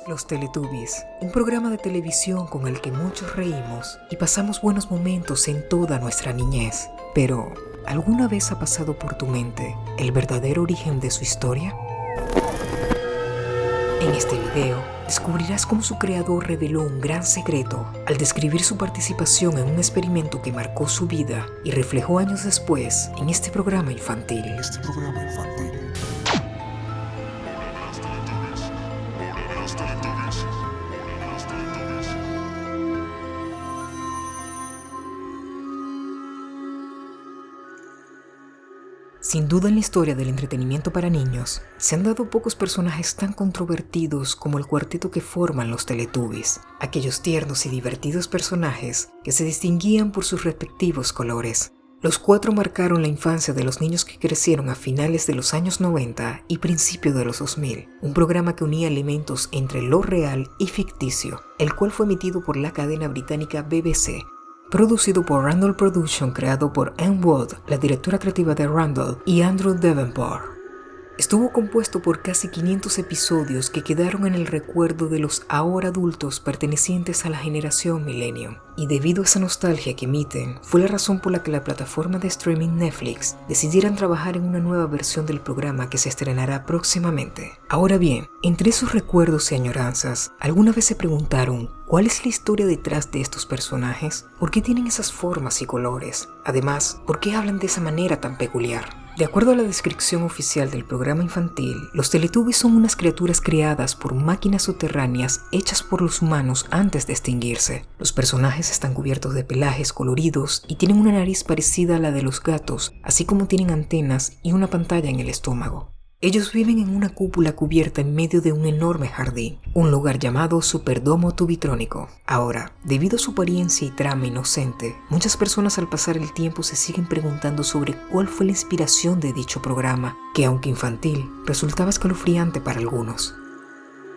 Los Teletubbies, un programa de televisión con el que muchos reímos y pasamos buenos momentos en toda nuestra niñez. Pero, ¿alguna vez ha pasado por tu mente el verdadero origen de su historia? En este video, descubrirás cómo su creador reveló un gran secreto al describir su participación en un experimento que marcó su vida y reflejó años después en este programa infantil. Sin duda en la historia del entretenimiento para niños, se han dado pocos personajes tan controvertidos como el cuarteto que forman los Teletubbies, aquellos tiernos y divertidos personajes que se distinguían por sus respectivos colores. Los cuatro marcaron la infancia de los niños que crecieron a finales de los años 90 y principios de los 2000, un programa que unía elementos entre lo real y ficticio, el cual fue emitido por la cadena británica BBC. Producido por Randall Production, creado por Anne Wood, la directora creativa de Randall, y Andrew Davenport. Estuvo compuesto por casi 500 episodios que quedaron en el recuerdo de los ahora adultos pertenecientes a la generación Millennium. Y debido a esa nostalgia que emiten, fue la razón por la que la plataforma de streaming Netflix decidieran trabajar en una nueva versión del programa que se estrenará próximamente. Ahora bien, entre esos recuerdos y añoranzas, ¿alguna vez se preguntaron cuál es la historia detrás de estos personajes? ¿Por qué tienen esas formas y colores? Además, ¿por qué hablan de esa manera tan peculiar? De acuerdo a la descripción oficial del programa infantil, los Teletubbies son unas criaturas creadas por máquinas subterráneas hechas por los humanos antes de extinguirse. Los personajes están cubiertos de pelajes coloridos y tienen una nariz parecida a la de los gatos, así como tienen antenas y una pantalla en el estómago. Ellos viven en una cúpula cubierta en medio de un enorme jardín, un lugar llamado Superdomo Tubitrónico. Ahora, debido a su apariencia y trama inocente, muchas personas al pasar el tiempo se siguen preguntando sobre cuál fue la inspiración de dicho programa, que aunque infantil, resultaba escalofriante para algunos.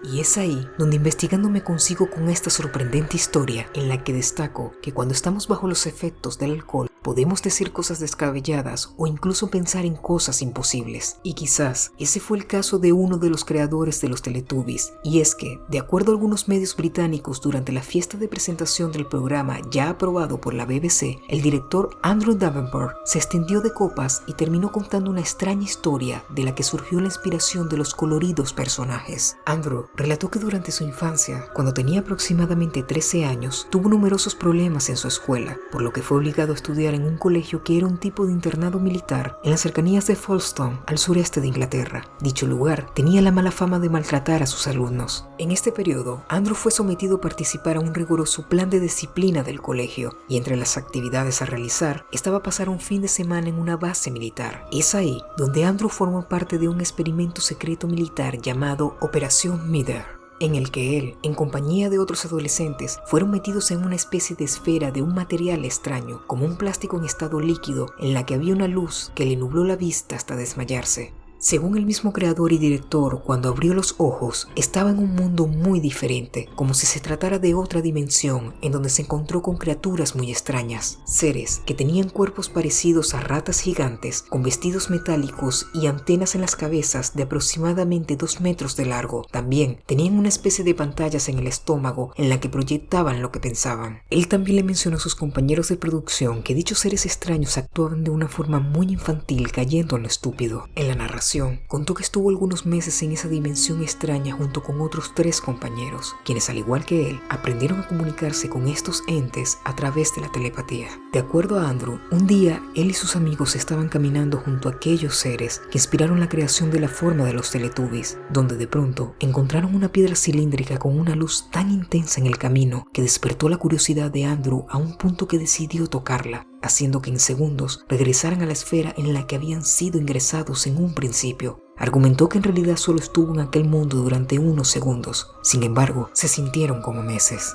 Y es ahí donde investigando me consigo con esta sorprendente historia en la que destaco que cuando estamos bajo los efectos del alcohol podemos decir cosas descabelladas o incluso pensar en cosas imposibles. Y quizás ese fue el caso de uno de los creadores de los Teletubbies, y es que, de acuerdo a algunos medios británicos, durante la fiesta de presentación del programa ya aprobado por la BBC, el director Andrew Davenport se extendió de copas y terminó contando una extraña historia de la que surgió la inspiración de los coloridos personajes. Andrew relató que durante su infancia, cuando tenía aproximadamente 13 años, tuvo numerosos problemas en su escuela, por lo que fue obligado a estudiar en un colegio que era un tipo de internado militar en las cercanías de Folkestone, al sureste de Inglaterra. Dicho lugar tenía la mala fama de maltratar a sus alumnos. En este periodo, Andrew fue sometido a participar a un riguroso plan de disciplina del colegio, y entre las actividades a realizar estaba pasar un fin de semana en una base militar. Es ahí donde Andrew formó parte de un experimento secreto militar llamado Operación Mither, en el que él, en compañía de otros adolescentes, fueron metidos en una especie de esfera de un material extraño, como un plástico en estado líquido, en la que había una luz que le nubló la vista hasta desmayarse. Según el mismo creador y director, cuando abrió los ojos, estaba en un mundo muy diferente, como si se tratara de otra dimensión, en donde se encontró con criaturas muy extrañas, seres que tenían cuerpos parecidos a ratas gigantes, con vestidos metálicos y antenas en las cabezas de aproximadamente 2 metros de largo. También tenían una especie de pantallas en el estómago en la que proyectaban lo que pensaban. Él también le mencionó a sus compañeros de producción que dichos seres extraños actuaban de una forma muy infantil, cayendo en lo estúpido. En la narración, contó que estuvo algunos meses en esa dimensión extraña junto con otros 3 compañeros, quienes al igual que él, aprendieron a comunicarse con estos entes a través de la telepatía. De acuerdo a Andrew, un día él y sus amigos estaban caminando junto a aquellos seres que inspiraron la creación de la forma de los Teletubbies, donde de pronto encontraron una piedra cilíndrica con una luz tan intensa en el camino que despertó la curiosidad de Andrew a un punto que decidió tocarla, haciendo que en segundos regresaran a la esfera en la que habían sido ingresados en un principio. Argumentó que en realidad solo estuvo en aquel mundo durante unos segundos, sin embargo, se sintieron como meses.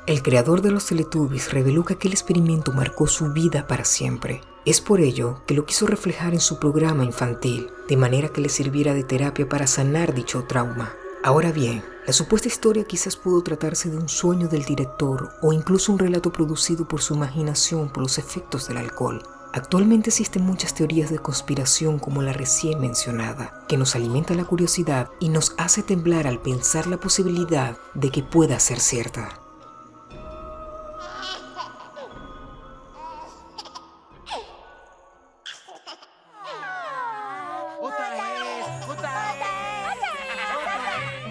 El creador de los Teletubbies reveló que aquel experimento marcó su vida para siempre. Es por ello que lo quiso reflejar en su programa infantil, de manera que le sirviera de terapia para sanar dicho trauma. Ahora bien, la supuesta historia quizás pudo tratarse de un sueño del director o incluso un relato producido por su imaginación por los efectos del alcohol. Actualmente existen muchas teorías de conspiración como la recién mencionada, que nos alimenta la curiosidad y nos hace temblar al pensar la posibilidad de que pueda ser cierta.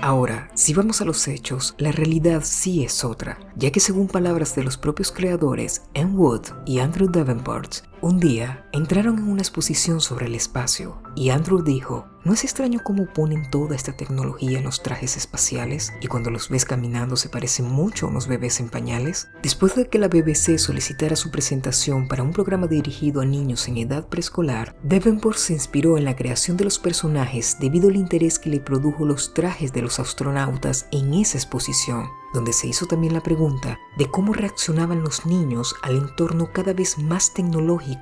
Ahora, si vamos a los hechos, la realidad sí es otra, ya que según palabras de los propios creadores, Anne Wood y Andrew Davenport, un día entraron en una exposición sobre el espacio y Andrew dijo: ¿no es extraño cómo ponen toda esta tecnología en los trajes espaciales y cuando los ves caminando se parecen mucho a unos bebés en pañales? Después de que la BBC solicitara su presentación para un programa dirigido a niños en edad preescolar, Davenport se inspiró en la creación de los personajes debido al interés que le produjo los trajes de los astronautas en esa exposición, donde se hizo también la pregunta de cómo reaccionaban los niños al entorno cada vez más tecnológico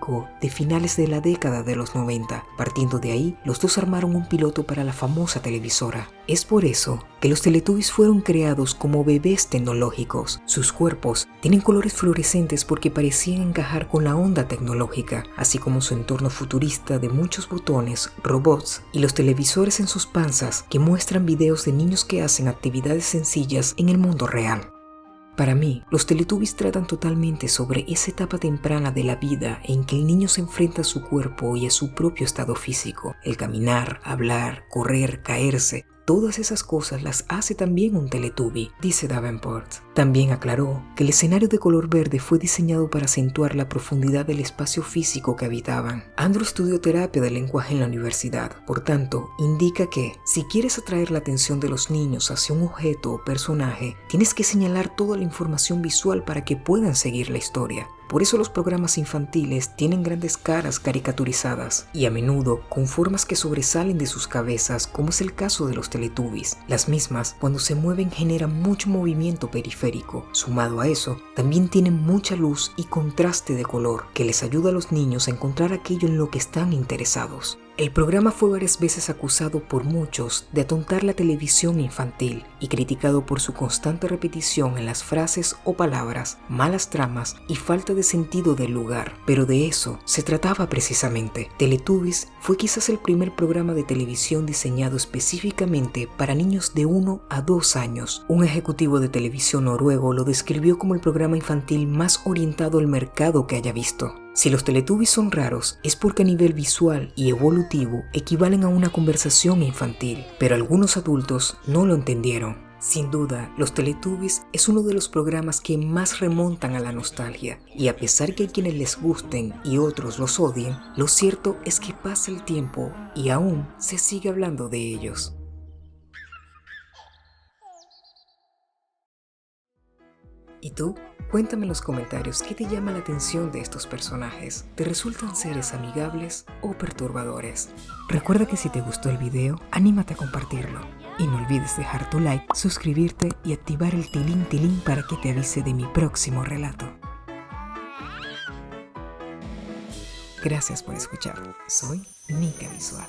de finales de la década de los 90. Partiendo de ahí, los dos armaron un piloto para la famosa televisora. Es por eso que los Teletubbies fueron creados como bebés tecnológicos. Sus cuerpos tienen colores fluorescentes porque parecían encajar con la onda tecnológica, así como su entorno futurista de muchos botones, robots y los televisores en sus panzas que muestran videos de niños que hacen actividades sencillas en el mundo real. Para mí, los Teletubbies tratan totalmente sobre esa etapa temprana de la vida en que el niño se enfrenta a su cuerpo y a su propio estado físico. El caminar, hablar, correr, caerse, todas esas cosas las hace también un Teletubby, dice Davenport. También aclaró que el escenario de color verde fue diseñado para acentuar la profundidad del espacio físico que habitaban. Andrew estudió terapia del lenguaje en la universidad, por tanto, indica que si quieres atraer la atención de los niños hacia un objeto o personaje, tienes que señalar toda la información visual para que puedan seguir la historia. Por eso los programas infantiles tienen grandes caras caricaturizadas y a menudo con formas que sobresalen de sus cabezas, como es el caso de los Teletubbies. Las mismas, cuando se mueven, generan mucho movimiento periférico. Sumado a eso, también tienen mucha luz y contraste de color que les ayuda a los niños a encontrar aquello en lo que están interesados. El programa fue varias veces acusado por muchos de atontar la televisión infantil y criticado por su constante repetición en las frases o palabras, malas tramas y falta de sentido del lugar. Pero de eso se trataba precisamente. Teletubbies fue quizás el primer programa de televisión diseñado específicamente para niños de 1 a 2 años. Un ejecutivo de televisión noruego lo describió como el programa infantil más orientado al mercado que haya visto. Si los Teletubbies son raros, es porque a nivel visual y evolutivo equivalen a una conversación infantil, pero algunos adultos no lo entendieron. Sin duda, los Teletubbies es uno de los programas que más remontan a la nostalgia, y a pesar que hay quienes les gusten y otros los odien, lo cierto es que pasa el tiempo y aún se sigue hablando de ellos. ¿Y tú? Cuéntame en los comentarios qué te llama la atención de estos personajes. ¿Te resultan seres amigables o perturbadores? Recuerda que si te gustó el video, anímate a compartirlo. Y no olvides dejar tu like, suscribirte y activar el tilín para que te avise de mi próximo relato. Gracias por escuchar. Soy Nika Visual.